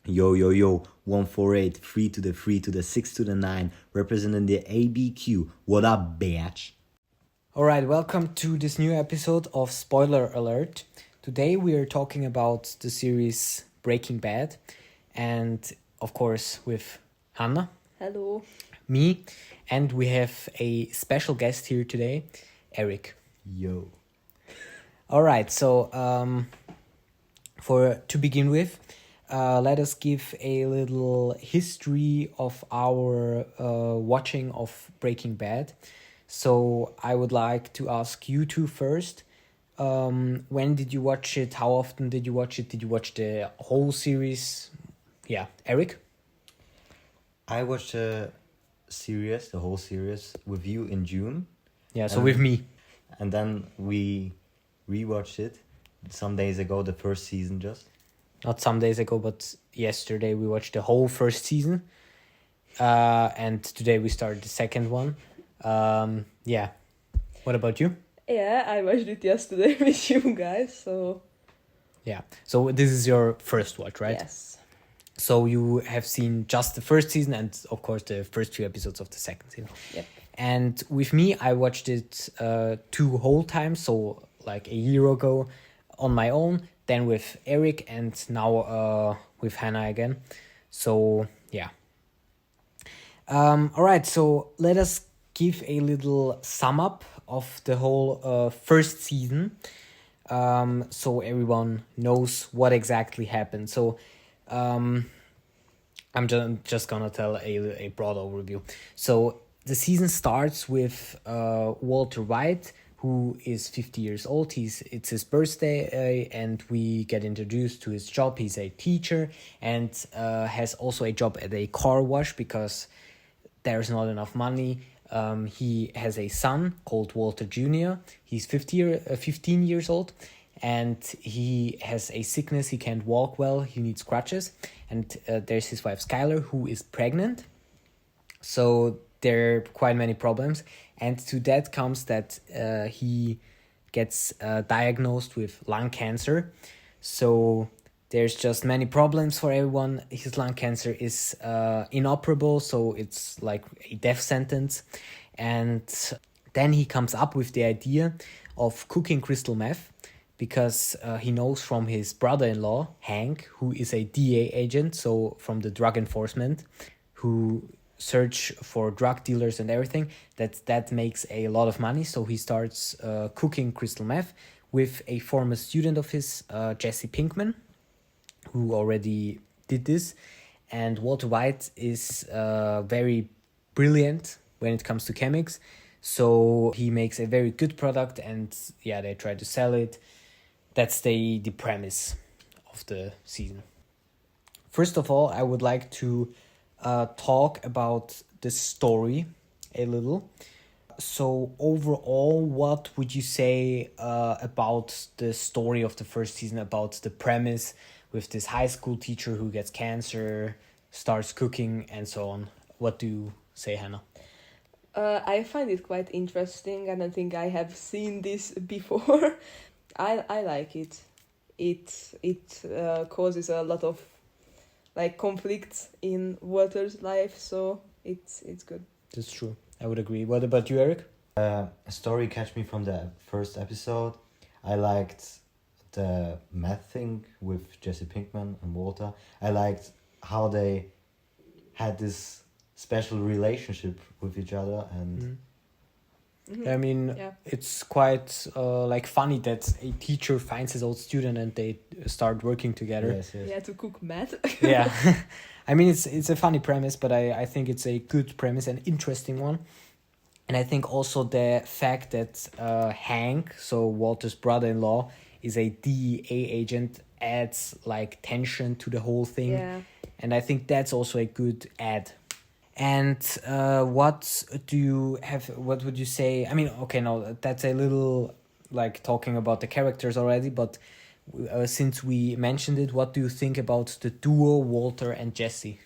Yo, yo, yo, 148, 3 to the 3 to the 6 to the 9, representing the ABQ. What up, bitch? Alright, welcome to this new episode of Spoiler Alert. Today we are talking about the series Breaking Bad, and of course with Hannah. Hello. Me, and we have a special guest here today, Erik. Yo. Alright, so to begin with, let us give a little history of our watching of Breaking Bad. So I would like to ask you two first. When did you watch it? How often did you watch it? Did you watch the whole series? Yeah, Erik? I watched the whole series, with you in June. Yeah, so with me. And then we rewatched it some days ago, the first season just. Not some days ago, but yesterday we watched the whole first season. And today we started the second one. Yeah. What about you? Yeah, I watched it yesterday with you guys, so... Yeah. So this is your first watch, right? Yes. So you have seen just the first season and, of course, the first few episodes of the second season. Yep. And with me, I watched it 2 whole times, so like a year ago on my own, then with Erik, and now with Hannah again. So, yeah. All right, so let us give a little sum up of the whole first season, so everyone knows what exactly happened. So I'm just gonna tell a broad overview. So the season starts with Walter White, who is 50 years old. It's his birthday, and we get introduced to his job. He's a teacher and has also a job at a car wash because there's not enough money. He has a son called Walter Jr. He's 15 years old, and he has a sickness. He can't walk well. He needs crutches. And there's his wife Skylar, who is pregnant. So there are quite many problems. And to that comes that he gets diagnosed with lung cancer. So there's just many problems for everyone. His lung cancer is inoperable, so it's like a death sentence. And then he comes up with the idea of cooking crystal meth because he knows from his brother-in-law, Hank, who is a DEA agent, so from the drug enforcement, who search for drug dealers and everything, that makes a lot of money. So he starts cooking crystal meth with a former student of his, Jesse Pinkman, who already did this. And Walter White is very brilliant when it comes to chemics, so he makes a very good product, and yeah, they try to sell it. That's the premise of the season. First of all, I would like to talk about the story a little. So overall, what would you say about the story of the first season, about the premise with this high school teacher who gets cancer, starts cooking, and so on? What do you say, Hannah? I find it quite interesting, and I think I have seen this before. I like it. It causes a lot of conflicts in Walter's life, so it's good. That's true. I would agree. What about you, Erik? A story catch me from the first episode. I liked the math thing with Jesse Pinkman and Walter. I liked how they had this special relationship with each other, and I mean, It's quite funny that a teacher finds his old student and they start working together. Yes. Yeah, to cook meth. Yeah. I mean, it's a funny premise, but I think it's a good premise, an interesting one. And I think also the fact that Hank, so Walter's brother-in-law, is a DEA agent adds tension to the whole thing. Yeah. And I think that's also a good add. And what would you say? I mean, okay, no, that's a little talking about the characters already, but since we mentioned it, what do you think about the duo Walter and Jesse?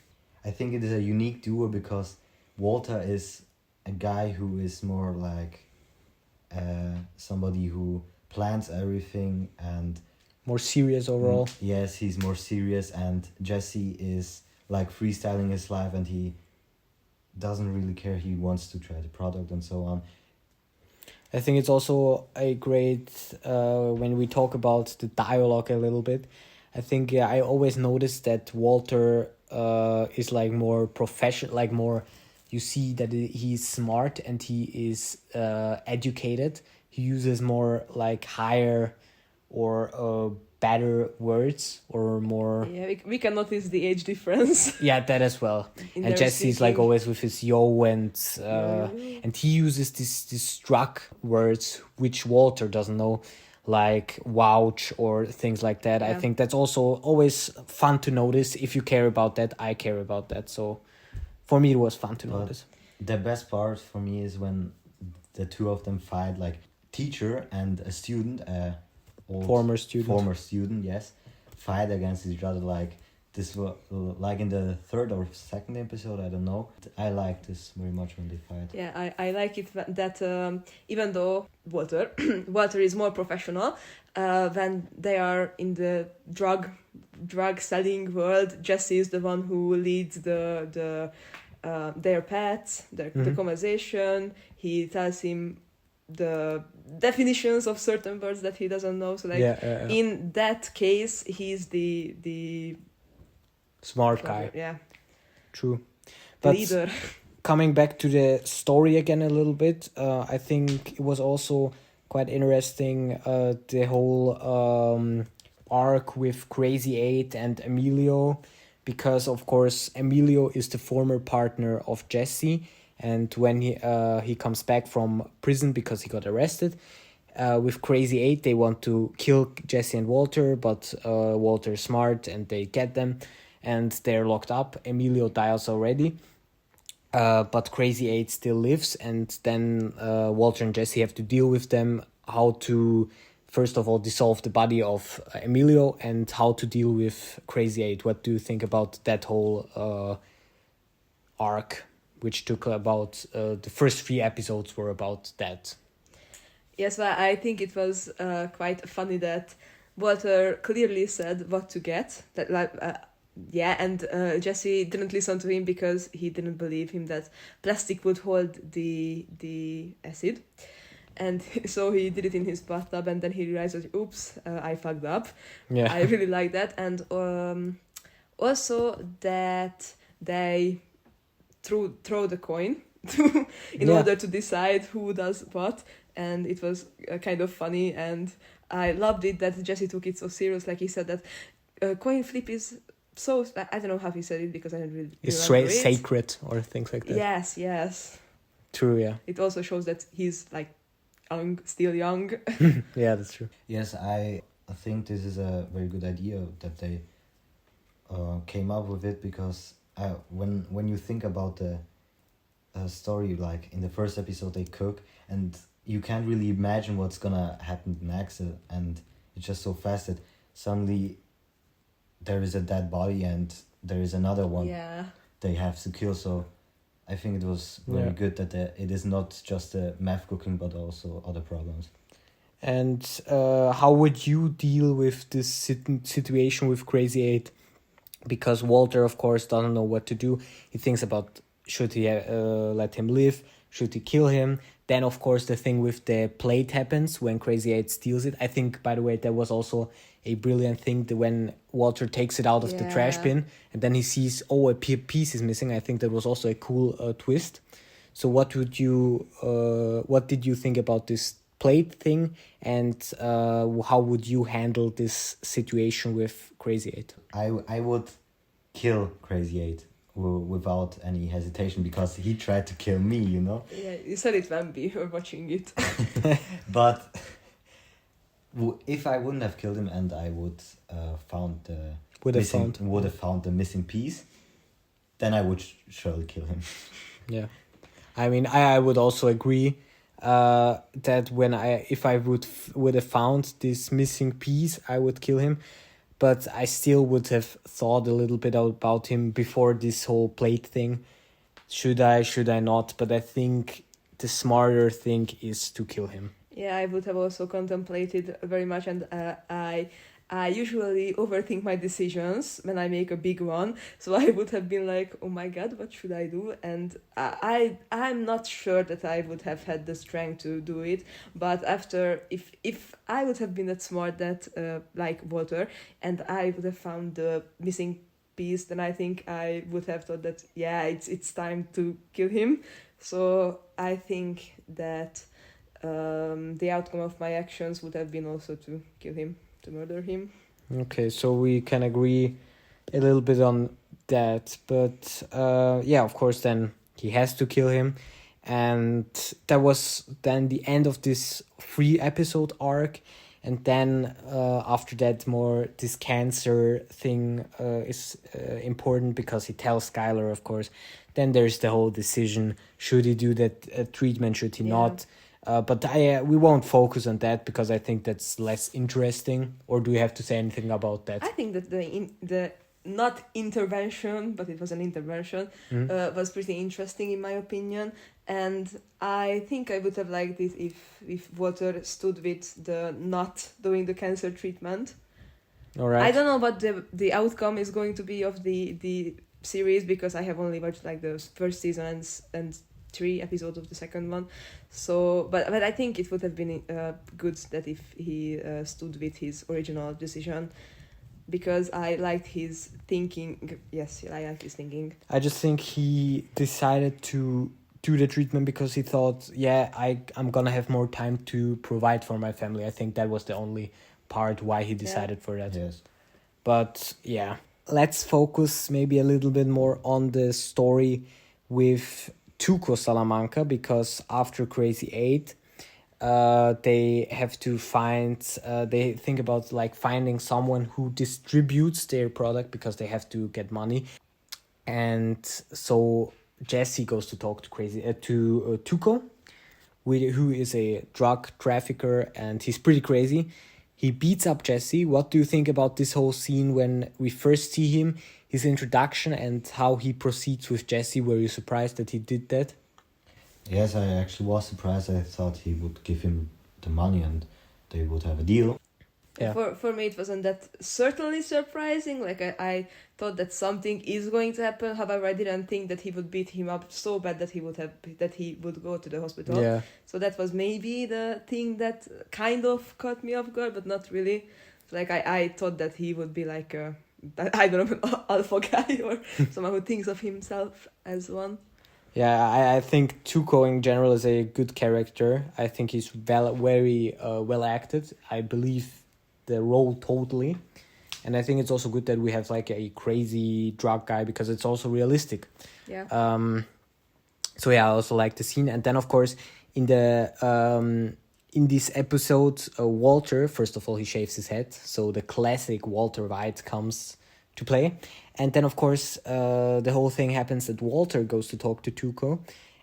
I think it is a unique duo because Walter is a guy who is more like somebody who plans everything and more serious overall. Yes, he's more serious, and Jesse is like freestyling his life, and he doesn't really care. He wants to try the product and so on. I think it's also a great when we talk about the dialogue a little bit. I think I always noticed that Walter is like more professional, like more. You see that he's smart and he is educated. He uses more like higher or better words or more. Yeah, we can notice the age difference. Yeah, that as well. in And their Jesse's like thinking. always with his yo and Yo. and he uses this drug words which Walter doesn't know, like vouch or things like that. I Yeah. think that's also always fun to notice. If you care about that, I care about that. So for me, it was fun to But notice. the best part for me is when the two of them fight, like teacher and a student, Former student. yes, fight against each other. Like this was like in the third or second episode, I don't know. I like this very much when they fight. Yeah, I like it that even though Walter is more professional, when they are in the drug selling world, Jesse is the one who leads their pets, the conversation. He tells him the definitions of certain words that he doesn't know. So like in that case, he's the smart guy. Yeah, True. the But leader. coming back to the story again a little bit, I think it was also quite interesting the whole arc with Crazy 8 and Emilio, because of course Emilio is the former partner of Jesse, and when he comes back from prison because he got arrested, with Crazy 8 they want to kill Jesse and Walter, but Walter's smart and they get them and they're locked up. Emilio dies already. But Crazy 8 still lives, and then Walter and Jesse have to deal with them, how to, first of all, dissolve the body of Emilio, and how to deal with Crazy 8. What do you think about that whole arc, which took about, the first 3 episodes were about that? Yes, well, I think it was quite funny that Walter clearly said what to get. That like. And Jesse didn't listen to him because he didn't believe him that plastic would hold the acid, and so he did it in his bathtub, and then he realized, oops, I fucked up. Yeah. I really like that, and also that they throw the coin in order to decide who does what, and it was kind of funny, and I loved it that Jesse took it so serious. Like he said that coin flip is. So I don't know how he said it because I didn't really It's remember it. sacred or things like that. Yes. True, yeah. It also shows that he's like still young. Yeah, that's true. Yes, I think this is a very good idea that they came up with it, because when you think about the story, like in the first episode they cook and you can't really imagine what's gonna happen next, and it's just so fast that suddenly there is a dead body and there is another one they have to kill. So I think it was very good that it is not just the meth cooking but also other problems. And how would you deal with this situation with Crazy 8? Because Walter, of course, doesn't know what to do. He thinks about, should he let him live? Should he kill him? Then, of course, the thing with the plate happens when Crazy 8 steals it. I think, by the way, that was also a brilliant thing that when Walter takes it out of the trash bin and then he sees, a piece is missing. I think that was also a cool twist. So what did you think about this plate thing, and how would you handle this situation with Crazy 8? I would kill Crazy 8 without any hesitation, because he tried to kill me, you know? Yeah, you said it when we were watching it. But if I wouldn't have killed him and I would would have found the missing piece, then I would surely kill him. Yeah, I mean, I would also agree that if I would have found this missing piece, I would kill him. But I still would have thought a little bit about him before this whole plate thing. Should I not? But I think the smarter thing is to kill him. Yeah, I would have also contemplated very much, and I usually overthink my decisions when I make a big one. So I would have been like, oh my god, what should I do? And I'm not sure that I would have had the strength to do it. But after, if I would have been that smart, that like Walter, and I would have found the missing piece, then I think I would have thought that, yeah, it's time to kill him. So I think that the outcome of my actions would have been also to kill him, to murder him. Okay, so we can agree a little bit on that, but yeah, of course, then he has to kill him, and that was then the end of this 3-episode arc. And then after that, more this cancer thing is important because he tells Skylar, of course. Then there's the whole decision: should he do that treatment? Should he not? But we won't focus on that because I think that's less interesting. Or do you have to say anything about that? I think that the not intervention, but it was an intervention, was pretty interesting in my opinion. And I think I would have liked it if Walter stood with the not doing the cancer treatment. All right. I don't know what the outcome is going to be of the series because I have only watched like the first season and 3 episodes of the second one. So, but I think it would have been good that if he stood with his original decision, because I liked his thinking. Yes, I liked his thinking. I just think he decided to do the treatment because he thought, yeah, I'm gonna have more time to provide for my family. I think that was the only part why he decided for that. Yes. But yeah, let's focus maybe a little bit more on the story with Tuco Salamanca, because after Crazy 8, they have to find, they think about like finding someone who distributes their product because they have to get money. And so Jesse goes to talk to Tuco, who is a drug trafficker, and he's pretty crazy. He beats up Jesse. What do you think about this whole scene when we first see him, his introduction, and how he proceeds with Jesse? Were you surprised that he did that? Yes, I actually was surprised. I thought he would give him the money and they would have a deal. Yeah. For me, it wasn't that certainly surprising. Like I thought that something is going to happen. However, I didn't think that he would beat him up so bad that he would go to the hospital. Yeah. So that was maybe the thing that kind of caught me off guard, but not really. Like I thought that he would be like I don't know, an alpha guy or someone who thinks of himself as one. Yeah, I think Tuco in general is a good character. I think he's very well acted. I believe the role totally. And I think it's also good that we have like a crazy drug guy because it's also realistic. Yeah. So yeah, I also like the scene. And then of course in this episode, Walter, first of all, he shaves his head. So the classic Walter White comes to play. And then of course the whole thing happens that Walter goes to talk to Tuco,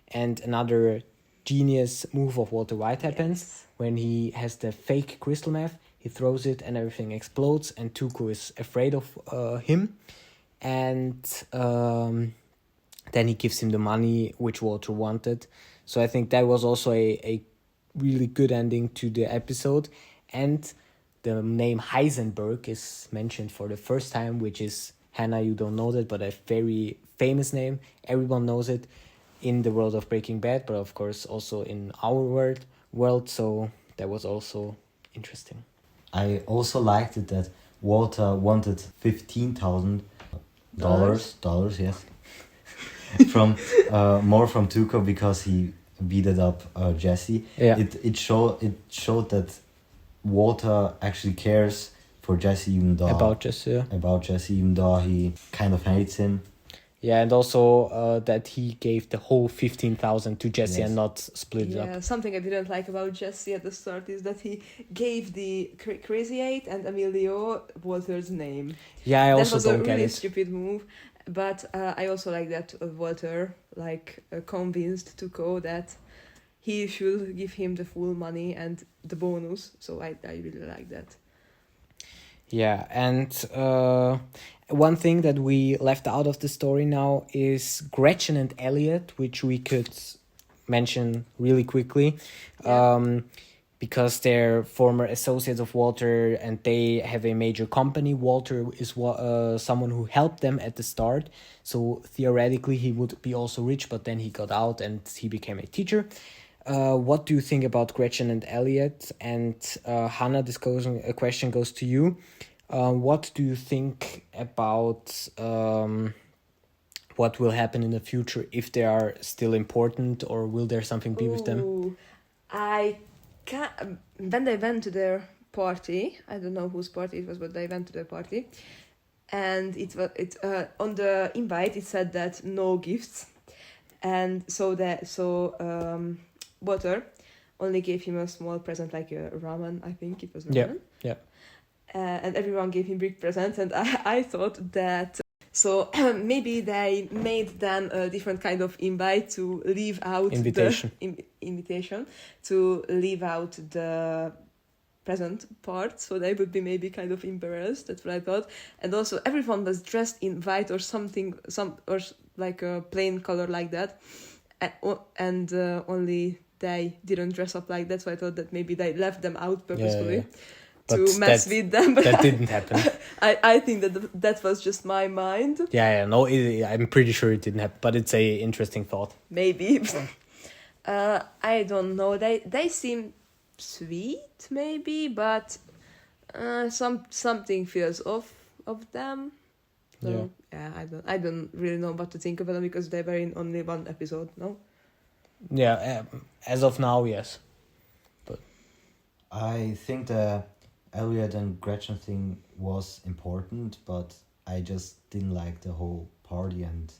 and another genius move of Walter White happens when he has the fake crystal meth. He throws it and everything explodes, and Tuco is afraid of him. And then he gives him the money which Walter wanted. So I think that was also a really good ending to the episode. And the name Heisenberg is mentioned for the first time, which is, Hannah, you don't know that, but a very famous name. Everyone knows it in the world of Breaking Bad, but of course also in our world. So that was also interesting. I also liked it that Walter wanted $15,000, yes, from more from Tuco because he beated up Jesse. Yeah. It showed that Walter actually cares for Jesse, even though About Jesse, even though he kind of hates him. yeah, and also that he gave the whole 15,000 to Jesse and not split it up. Yeah, something I didn't like about Jesse at the start is that he gave the Crazy 8 and Emilio Walter's name. Yeah, I also that was don't a get really it. stupid move. But I also like that Walter convinced Tuco that he should give him the full money and the bonus. So I really like that. Yeah, and one thing that we left out of the story now is Gretchen and Elliot, which we could mention really quickly. Yeah. because they're former associates of Walter and they have a major company. Walter is someone who helped them at the start. So theoretically, he would be also rich, but then he got out and he became a teacher. What do you think about Gretchen and Elliot? And Hannah, this a question goes to you. What do you think about what will happen in the future, if they are still important, or will there something be with them? When they went to their party, I don't know whose party it was, but they went to their party, and on the invite it said that no gifts, and Walter only gave him a small present, like a ramen. I think it was ramen. Yeah. And everyone gave him big presents, and I thought that. So maybe they made them a different kind of invite to leave out invitation to leave out the present part, so they would be maybe kind of embarrassed. That's what I thought. And also everyone was dressed in white or something, or like a plain color like that, and only they didn't dress up like that. So I thought that maybe they left them out purposefully. Yeah. To mess with them, but that didn't happen. I think that was just my mind. No, I'm pretty sure it didn't happen, but it's a interesting thought. Maybe. I don't know. They seem sweet, maybe, but something feels off of them. So I don't really know what to think of them, because they were in only one episode. No. Yeah, as of now, yes. But I think the Elliot and Gretchen thing was important, but I just didn't like the whole party and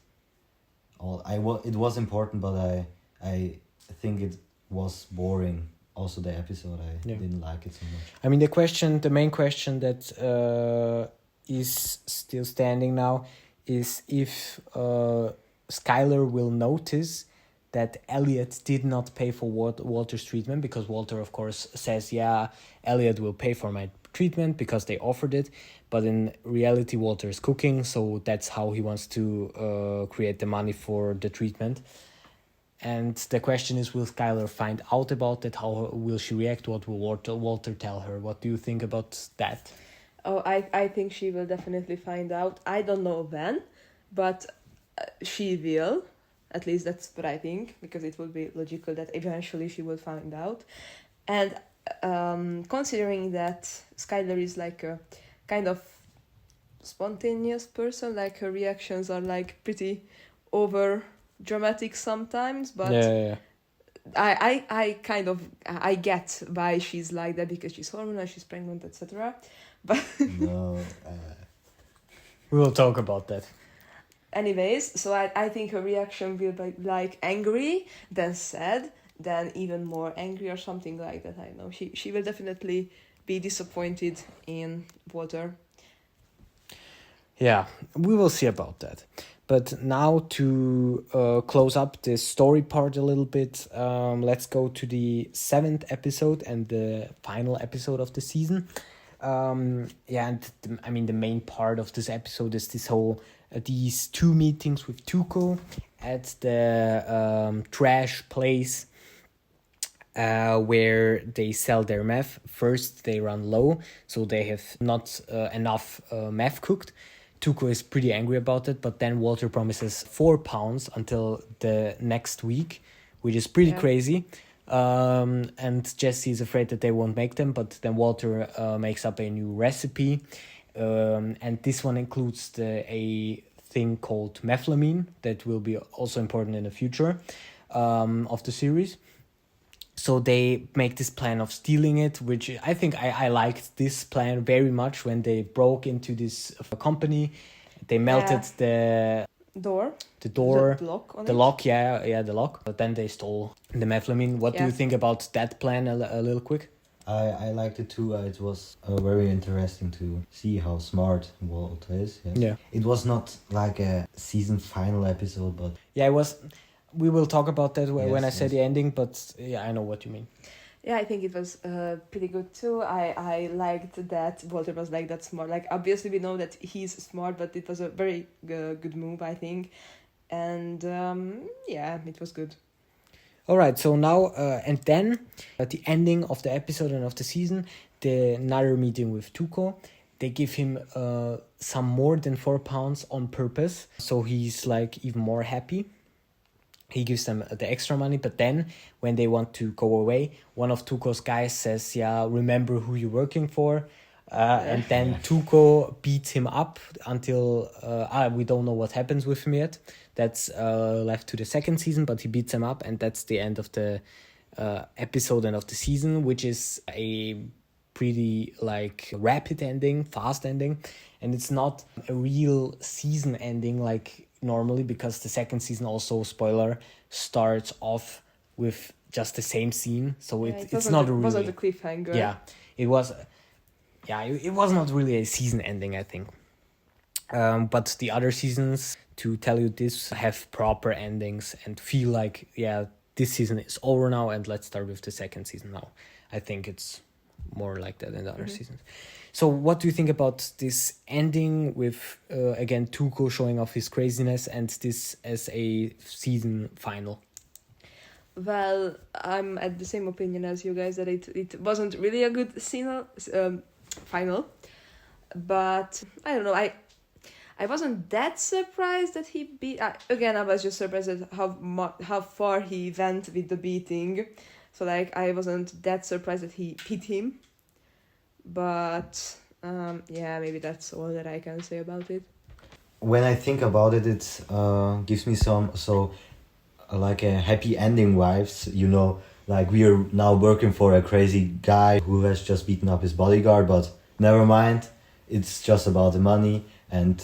all. It was important, but I think it was boring. Also, the episode, I didn't like it so much. I mean, the main question that is still standing now is if Skylar will notice that Elliot did not pay for Walter's treatment, because Walter, of course, says, yeah, Elliot will pay for my treatment because they offered it. But in reality, Walter is cooking, so that's how he wants to create the money for the treatment. And the question is, will Skylar find out about that? How will she react? What will Walter tell her? What do you think about that? Oh, I think she will definitely find out. I don't know when, but she will. At least that's what I think, because it will be logical that eventually she will find out. And considering that Skylar is like a kind of spontaneous person, like her reactions are like pretty over dramatic sometimes, but I kind of get why she's like that, because she's hormonal, she's pregnant, etc. But no, we will talk about that. Anyways, so I think her reaction will be like angry, then sad, then even more angry or something like that. I know she will definitely be disappointed in Walter. Yeah, we will see about that. But now to close up the story part a little bit, let's go to the 7th episode and the final episode of the season. And the main part of this episode is this whole these 2 meetings with Tuco at the trash place where they sell their meth. First, they run low, so they have not enough meth cooked. Tuco is pretty angry about it, but then Walter promises £4 until the next week, which is pretty crazy. And Jesse is afraid that they won't make them, but then Walter makes up a new recipe. And this one includes a thing called methylamine that will be also important in the future of the series. So they make this plan of stealing it, which I think I liked this plan very much. When they broke into this company, they melted the door. The door. The lock on the it. lock, the lock. But then they stole the methylamine. What do you think about that plan a little quick? I liked it too. It was very interesting to see how smart Walter is. Yes. Yeah. It was not like a season final episode, but... Yeah, it was... We will talk about that when I say yes. the ending, but yeah, I know what you mean. Yeah, I think it was pretty good too. I liked that Walter was like that smart. Like, obviously we know that he's smart, but it was a very good move, I think. And it was good. All right, so now and then at the ending of the episode and of the season, another meeting with Tuco. They give him some more than £4 on purpose, so he's like even more happy. He gives them the extra money, but then when they want to go away, one of Tuco's guys says, "Yeah, remember who you're working for." And then Tuco beats him up until we don't know what happens with him yet. That's left to the second season, but he beats him up, and that's the end of the episode and of the season, which is a pretty like rapid ending, fast ending, and it's not a real season ending like normally, because the second season also, spoiler, starts off with just the same scene, so it's not really... wasn't a cliffhanger. Yeah, it was... Yeah, it was not really a season ending, I think. But the other seasons, to tell you this, have proper endings and feel like, yeah, this season is over now and let's start with the second season now. I think it's more like that in the other seasons. So what do you think about this ending with, again, Tuco showing off his craziness and this as a season final? Well, I'm at the same opinion as you guys, that it wasn't really a good final, but I don't know, I wasn't that surprised that he beat... again, I was just surprised at how far he went with the beating, so like I wasn't that surprised that he hit him, but yeah, maybe that's all that I can say about it. When I think about it, it gives me like a happy ending vibes, you know, like we are now working for a crazy guy who has just beaten up his bodyguard, but never mind, it's just about the money. And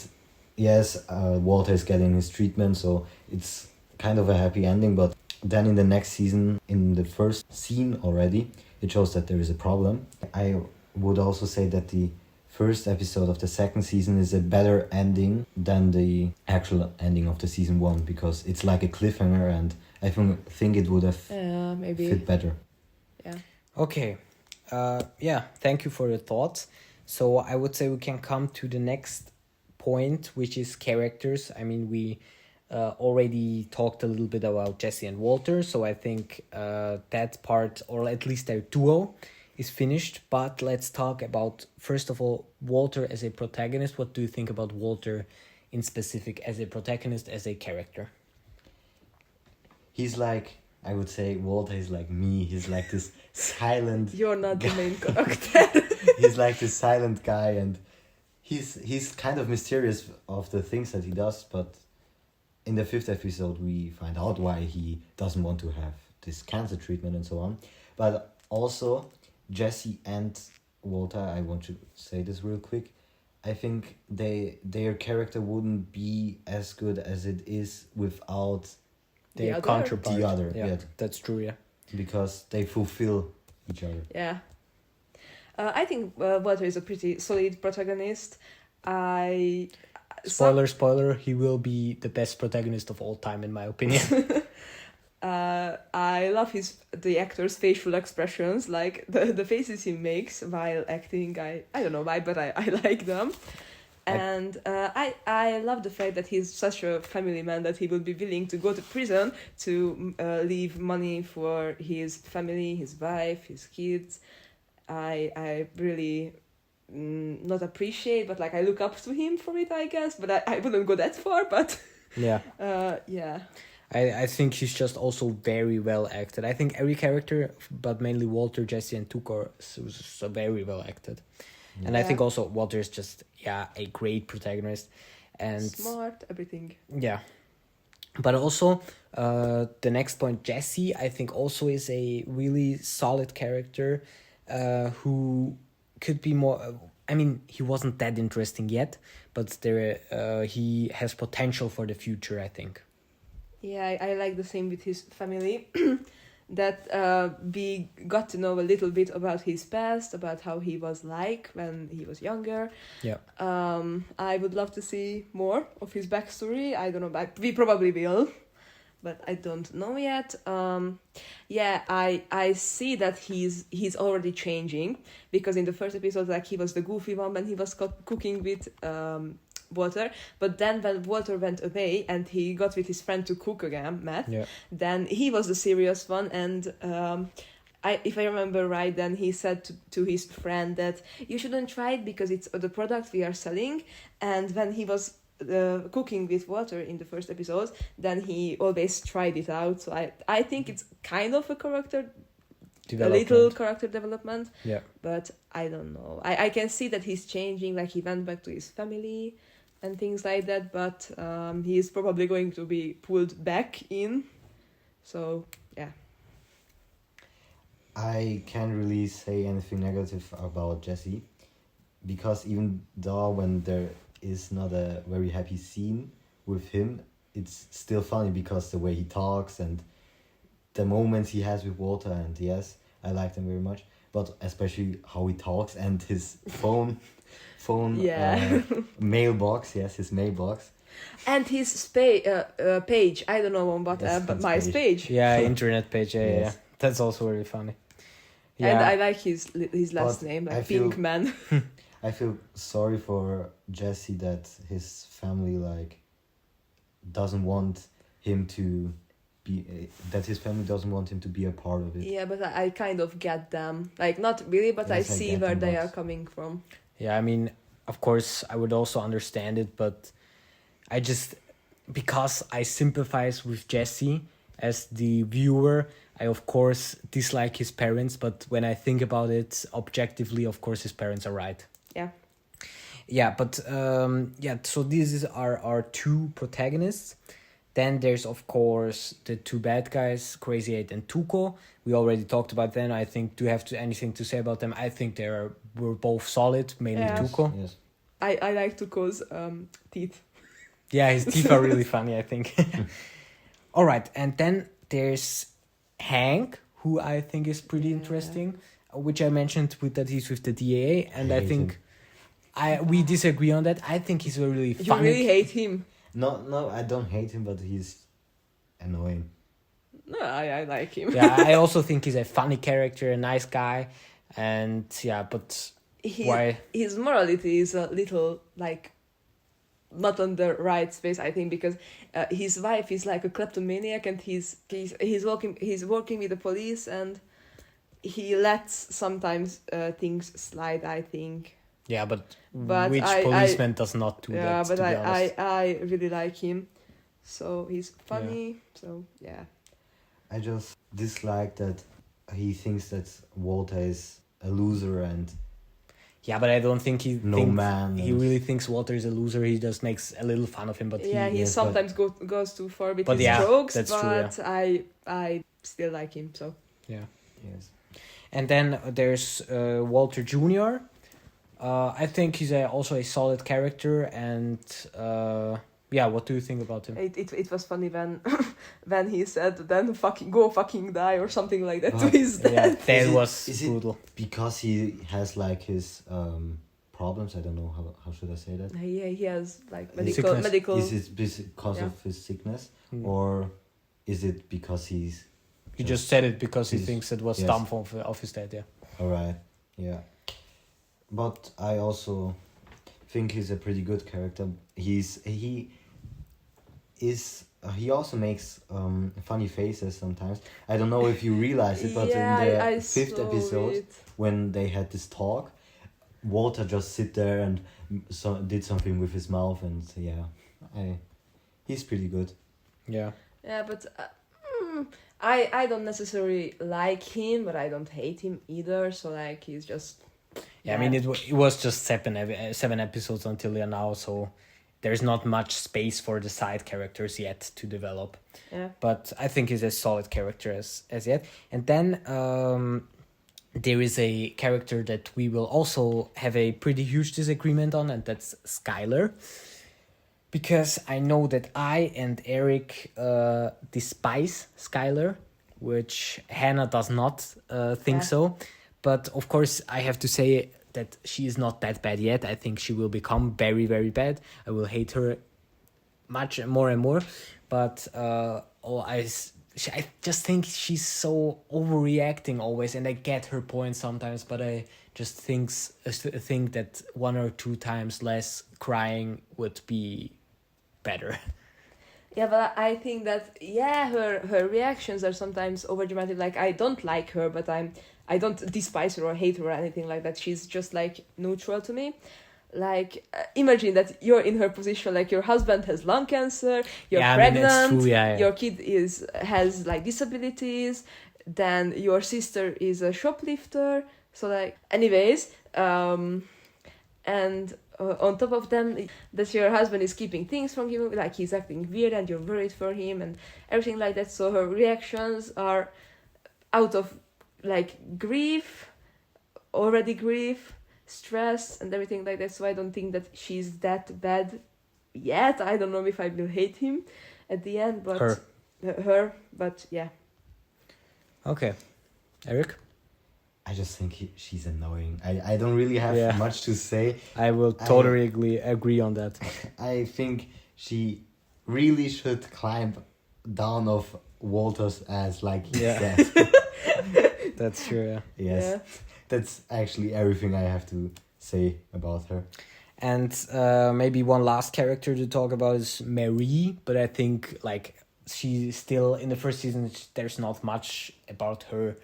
yes, Walter is getting his treatment, so it's kind of a happy ending. But then in the next season, in the first scene already, it shows that there is a problem. I would also say that the first episode of the second season is a better ending than the actual ending of the season 1, because it's like a cliffhanger, and I think it would have maybe fit better. Yeah. Okay. Yeah, thank you for your thoughts. So I would say we can come to the next point, which is characters. I mean, we already talked a little bit about Jesse and Walter, so I think that part, or at least their duo, is finished. But let's talk about, first of all, Walter as a protagonist. What do you think about Walter in specific as a protagonist, as a character? He's like, I would say Walter is like me. He's like this silent... You're not the main character. He's like this silent guy, and he's kind of mysterious of the things that he does, but in the 5th episode we find out why he doesn't want to have this cancer treatment and so on. But also, Jesse and Walter, I want to say this real quick, I think their character wouldn't be as good as it is without Their counterpart. the other. Yeah, Yeah, that's true, yeah. because they fulfill each other. Yeah. I think Walter is a pretty solid protagonist. Spoiler, he will be the best protagonist of all time, in my opinion. I love the actor's facial expressions, like the faces he makes while acting. I don't know why, but I like them. And I love the fact that he's such a family man that he will be willing to go to prison to leave money for his family, his wife, his kids. I really not appreciate, but like I look up to him for it, I guess. But I wouldn't go that far, but Yeah. yeah. I think he's just also very well acted. I think every character, but mainly Walter, Jesse, and Tuco, is so very well acted. Yeah. And I think also Walter is just, a great protagonist. And Smart, everything. Yeah. But also, the next point, Jesse, I think also is a really solid character who could be more... I mean, he wasn't that interesting yet, but he has potential for the future, I think. Yeah, I like the same with his family. That we got to know a little bit about his past, about how he was like when he was younger. Yeah. I would love to see more of his backstory. I don't know, but we probably will, but I don't know yet. I see that he's already changing, because in the first episode, like, he was the goofy one when he was cooking with Walter. But then when Walter went away and he got with his friend to cook again, Matt, then he was the serious one. And if I remember right, then he said to his friend that you shouldn't try it because it's the product we are selling. And when he was cooking with Walter in the first episode, then he always tried it out. So I think it's kind of a little character development. Yeah. But I don't know. I can see that he's changing, like he went back to his family and things like that, but he's probably going to be pulled back in. So, yeah. I can't really say anything negative about Jesse, because even though when there is not a very happy scene with him, it's still funny because the way he talks and the moments he has with Walter, and yes, I like them very much. But especially how he talks and his phone mailbox, his mailbox. And his page, I don't know on what app, but my page. Yeah, internet page, yeah. That's also very funny. Yeah. And I like his last name, like Pinkman. I feel sorry for Jesse that his family doesn't want him to be a part of it. Yeah, but I kind of get them. Like, not really, but yes, I see where they are coming from. Yeah, I mean, of course, I would also understand it, but because I sympathize with Jesse as the viewer, I of course dislike his parents, but when I think about it objectively, of course his parents are right. Yeah. Yeah, but so these are our two protagonists. Then there's of course the two bad guys, Crazy 8 and Tuco. We already talked about them. I think, do you have anything to say about them? I think were both solid, mainly Tuco. Yes. I like Tuco's teeth. Yeah, his teeth are really funny, I think. All right, and then there's Hank, who I think is pretty interesting, which I mentioned that he's with the DAA, and I think we disagree on that. I think he's a really funny... You really hate him? No, I don't hate him, but he's annoying. No, I like him. Yeah, I also think he's a funny character, a nice guy, and but why? His morality is a little, not on the right space, I think, because his wife is like a kleptomaniac, and he's working with the police, and he lets sometimes things slide, I think. Yeah, but which policeman does not do that? Yeah, but I really like him, so he's funny. Yeah. So yeah. I just dislike that he thinks that Walter is a loser and. Yeah, but I don't think he really thinks Walter is a loser. He just makes a little fun of him, but he sometimes goes too far with his jokes. That's but true, yeah. I still like him. So yeah, yes. And then there's Walter Jr. I think he's also a solid character, and what do you think about him? It was funny when he said, "Then fucking die" or something like that to his dad. Yeah, that was brutal. It because he has his problems? I don't know how should I say that. Yeah, he has medical. Is it because of his sickness, or is it because he's? He just said it because he thinks it was dumb of his dad. Yeah. All right. Yeah. But I also think he's a pretty good character. He also makes funny faces sometimes. I don't know if you realize it, but in the fifth episode, when they had this talk, Walter just sit there and did something with his mouth, and he's pretty good. Yeah. Yeah, but I don't necessarily like him, but I don't hate him either. So he's just. Yeah, I mean it was just seven episodes until now, so there's not much space for the side characters yet to develop. Yeah. But I think he's a solid character as yet. And then there is a character that we will also have a pretty huge disagreement on, and that's Skylar. Because I know that I and Erik despise Skylar, which Hannah does not think so. But of course, I have to say that she is not that bad yet. I think she will become very, very bad. I will hate her much more and more. But I I just think she's so overreacting always, and I get her point sometimes, but I just think that 1 or 2 times less crying would be better. Yeah, but I think that her reactions are sometimes overdramatic. Like, I don't like her, but I don't despise her or hate her or anything like that. She's just like neutral to me. Like, imagine that you're in her position. Like, your husband has lung cancer, you're pregnant, that's true. Yeah. your kid has like disabilities, then your sister is a shoplifter. So like, anyways, and on top of them, that your husband is keeping things from you, like he's acting weird and you're worried for him and everything like that. So her reactions are out of like grief, stress and everything like that. So I don't think that she's that bad yet. I don't know if I will hate him at the end, but her, but yeah. Okay, Erik. I just think she's annoying. I don't really have much to say. I will totally agree on that. I think she really should climb down of Walter's ass like he said. That's true, yeah. Yes. Yeah. That's actually everything I have to say about her. And maybe one last character to talk about is Marie, but I think like she still in the first season there's not much about her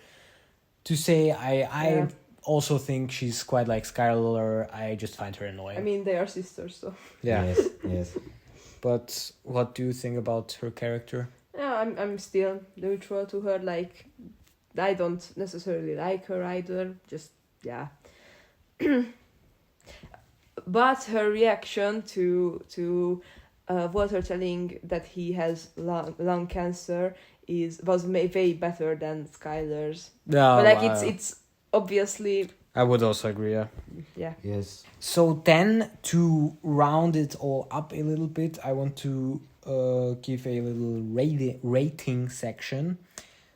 to say. I also think she's quite like Skylar. I just find her annoying. I mean, they are sisters, so yeah. Yes. But what do you think about her character? Yeah, I'm still neutral to her. Like, I don't necessarily like her either. Just but her reaction to Walter telling that he has lung cancer was way better than Skylar's. Yeah, but like it's obviously. I would also agree. Yeah. Yes. So then, to round it all up a little bit, I want to give a little rating section.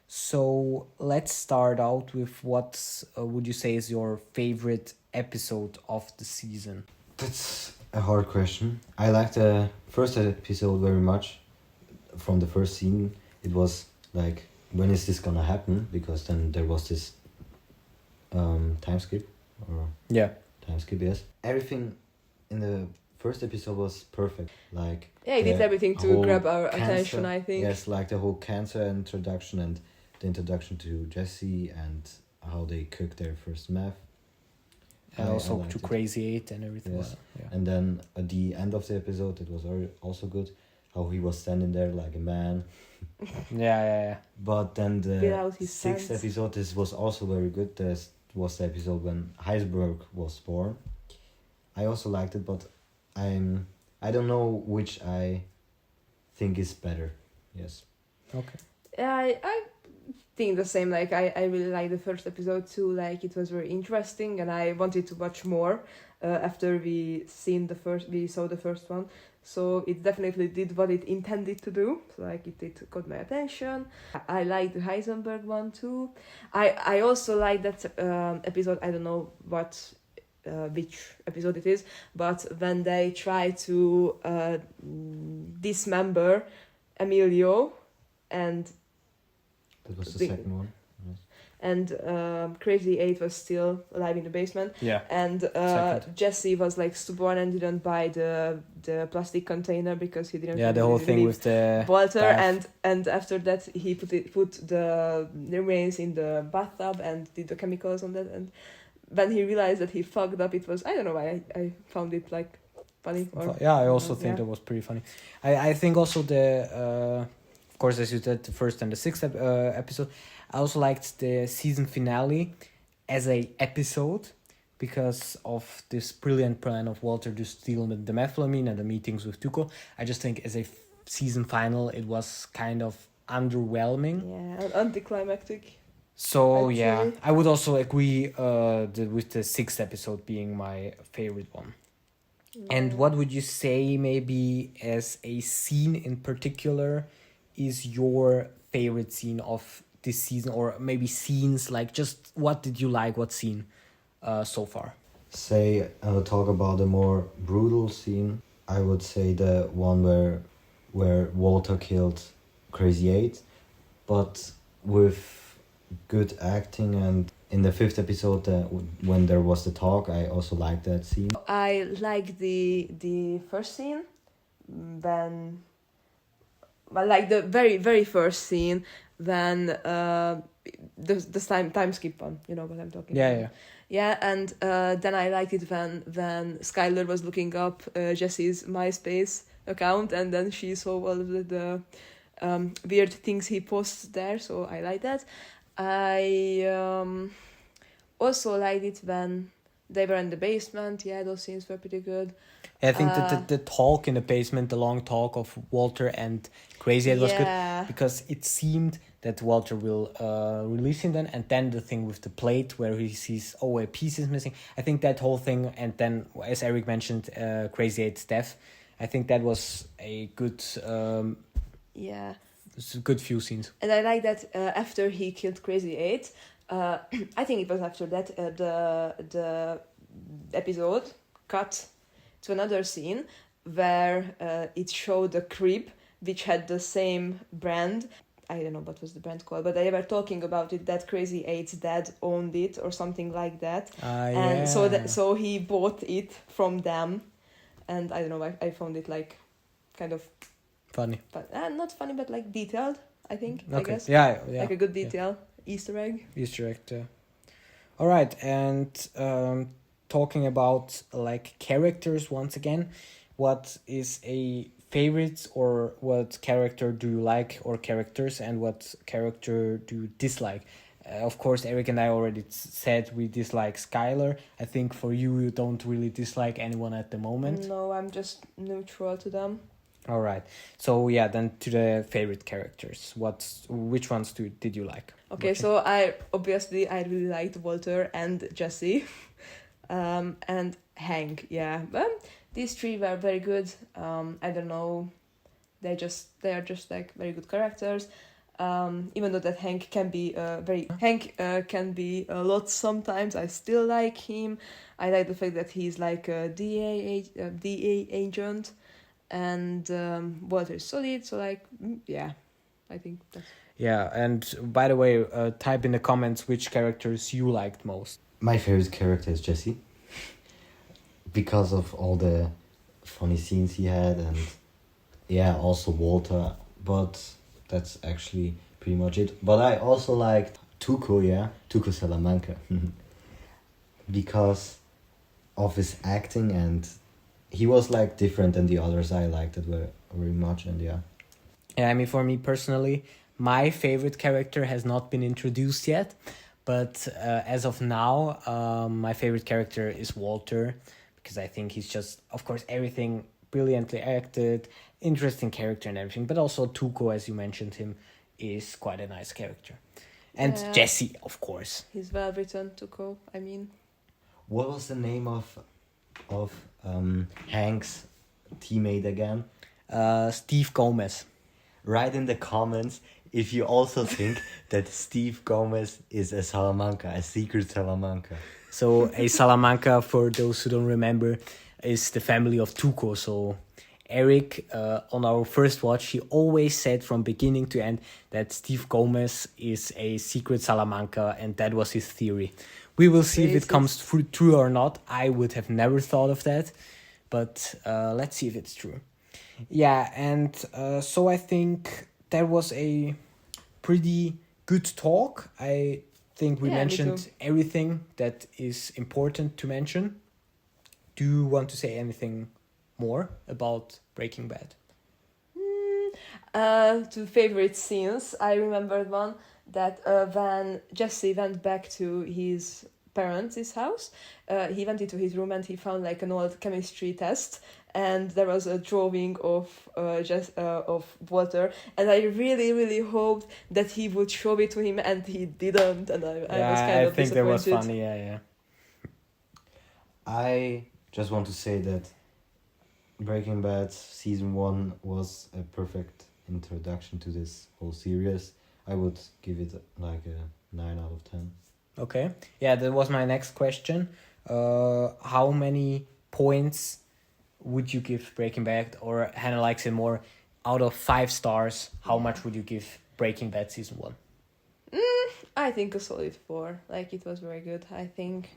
So let's start out with what would you say is your favorite episode of the season? That's a hard question. I liked the first episode very much. From the first scene, it was like, when is this gonna happen? Because then there was this time skip. Time skip, yes. Everything in the first episode was perfect. Like, he did everything to grab our attention, I think. Yes, like the whole cancer introduction and the introduction to Jesse and how they cook their first meth. And also to Crazy 8 and everything. Yes. And then at the end of the episode, it was also good. How he was standing there like a man. Yeah. But then the sixth episode, this was also very good. This was the episode when Heisenberg was born. I also liked it, but I don't know which I think is better. Yes. Okay. I think the same. Like, I really liked the first episode too. Like, it was very interesting, and I wanted to watch more after we saw the first one. So it definitely did what it intended to do. So like, it got my attention. I liked the Heisenberg one too. I also like that episode. I don't know which episode it is, but when they try to dismember Emilio, and that was the second one. Yes. And Crazy 8 was still alive in the basement. Yeah. And Jesse was like stubborn and didn't buy the plastic container because he didn't. Yeah, the whole thing with the Walter, and after that he put the remains in the bathtub and did the chemicals on that. And when he realized that he fucked up, it was, I don't know why I found it like funny. I also think that was pretty funny. I think also of course, as you said, the first and the sixth episode. I also liked the season finale as a episode because of this brilliant plan of Walter to steal the methylamine and the meetings with Tuco. I just think as a season final, it was kind of underwhelming. Yeah, anticlimactic. So I would also agree with the sixth episode being my favorite one. Yeah. And what would you say maybe as a scene in particular is your favorite scene of this season, or maybe scenes, like just what did you like, what scene so far? Talk about a more brutal scene. I would say the one where Walter killed Crazy 8. but with good acting. And in the 5th episode, when there was the talk, I also liked that scene. I like the first scene when, well, like the very first scene when the time skip one. You know what I'm talking about. Yeah. Yeah, and then I liked it when Skylar was looking up Jesse's MySpace account, and then she saw all of the weird things he posts there. So I like that. I also liked it when they were in the basement. Yeah, those scenes were pretty good. I think that the talk in the basement, the long talk of Walter and Crazy Ed was good, because it seemed that Walter will release him then, and then the thing with the plate where he sees, oh, a piece is missing. I think that whole thing, and then, as Erik mentioned, Crazy Ed's death, I think that was a good good few scenes. And I like that after he killed Crazy 8, I think it was after that the episode cut to another scene where it showed a crib which had the same brand. I don't know what was the brand called, but they were talking about it, that Crazy 8's dad owned it or something like that. And so he bought it from them, and I don't know, I found it like kind of funny, but not funny, but like detailed, I think. Okay. I guess like a good detail. Easter egg. All right, and talking about like characters once again, what is a favorite, or what character do you like, or characters, and what character do you dislike? Of course, Erik and I already said we dislike Skylar. I think for you don't really dislike anyone at the moment. No, I'm just neutral to them. All right. So yeah, then to the favorite characters. Which ones did you like? Okay, so I really liked Walter and Jesse, and Hank. Yeah, these three were very good. I don't know, they are just like very good characters. Even though that Hank can be can be a lot sometimes, I still like him. I like the fact that he's like a DA agent. And Walter is solid, so like I think that's... Yeah, and by the way, type in the comments which characters you liked most. My favorite character is Jesse, because of all the funny scenes he had, and also Walter, but that's actually pretty much it. But I also liked Tuco Salamanca, because of his acting, and he was like different than the others. I liked it very much, and Yeah, I mean, for me personally, my favorite character has not been introduced yet, but as of now, my favorite character is Walter, because I think he's just, of course, everything brilliantly acted, interesting character and everything, but also Tuco, as you mentioned him, is quite a nice character. And Jesse, of course. He's well written, Tuco, I mean. What was the name of Hank's teammate again? Steve Gomez. Write in the comments if you also think that Steve Gomez is a Salamanca, a secret Salamanca. So a Salamanca, for those who don't remember, is the family of Tuco. So Erik, on our first watch, he always said from beginning to end that Steve Gomez is a secret Salamanca, and that was his theory. We will see if it comes true or not. I would have never thought of that, but let's see if it's true. Yeah, and so I think that was a pretty good talk. I think we mentioned everything that is important to mention. Do you want to say anything more about Breaking Bad? To favorite scenes, I remembered one that when Jesse went back to his parents' house, he went into his room and he found like an old chemistry test, and there was a drawing of Walter, and I really hoped that he would show it to him, and he didn't, and I was kind of think disappointed. that was funny. Yeah. I just want to say that Breaking Bad season 1 was a perfect introduction to this whole series. I would give it like a 9 out of 10. Okay. Yeah, that was my next question. How many points would you give Breaking Bad, or Hannah likes it more, out of 5 stars? How much would you give Breaking Bad season 1? I think a solid 4. Like, it was very good, I think.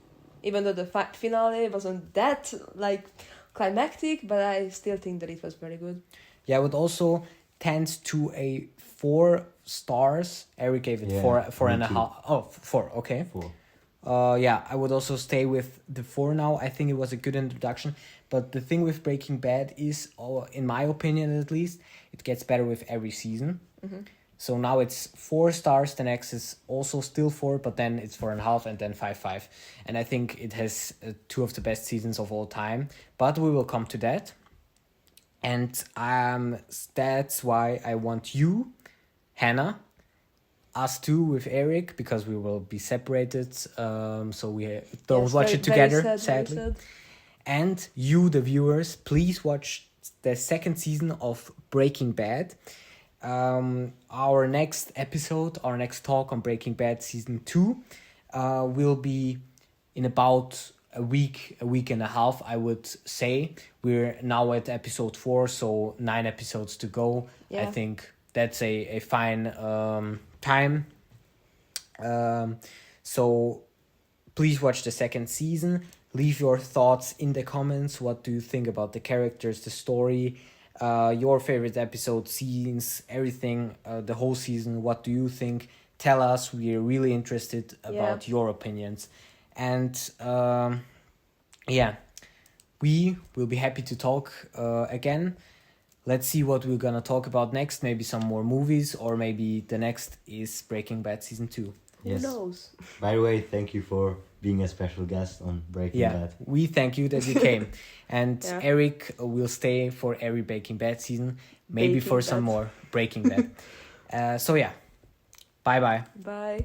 Even though the finale wasn't that, like, climactic, but I still think that it was very good. Yeah, I would also tend to a 4 stars. Eric gave it four and a too. half. Oh, 4, okay. 4. Yeah, I would also stay with the 4 now. I think it was a good introduction. But the thing with Breaking Bad is, in my opinion at least, it gets better with every season. Mm-hmm. So now it's 4 stars. The next is also still 4, but then it's 4.5 and then 5.5. And I think it has 2 of the best seasons of all time. But we will come to that. And that's why I want you, Hannah, us two with Erik, because we will be separated. So we don't watch it together, sadly. And you, the viewers, please watch the second season of Breaking Bad. Our next episode, our next talk on Breaking Bad season 2 will be in about a week and a half, I would say. We're now at episode 4, so 9 episodes to go. Yeah. I think that's a fine time. So please watch the second season. Leave your thoughts in the comments. What do you think about the characters, the story, your favorite episode, scenes, everything, the whole season? What do you think? Tell us. We're really interested about your opinions. And we will be happy to talk again. Let's see what we're gonna talk about next. Maybe some more movies, or maybe the next is Breaking Bad season 2. Who knows? By the way, thank you for being a special guest on Breaking Bad. We thank you that you came. And Erik will stay for every Breaking Bad season, maybe some more Breaking Bad. Bye-bye. Bye.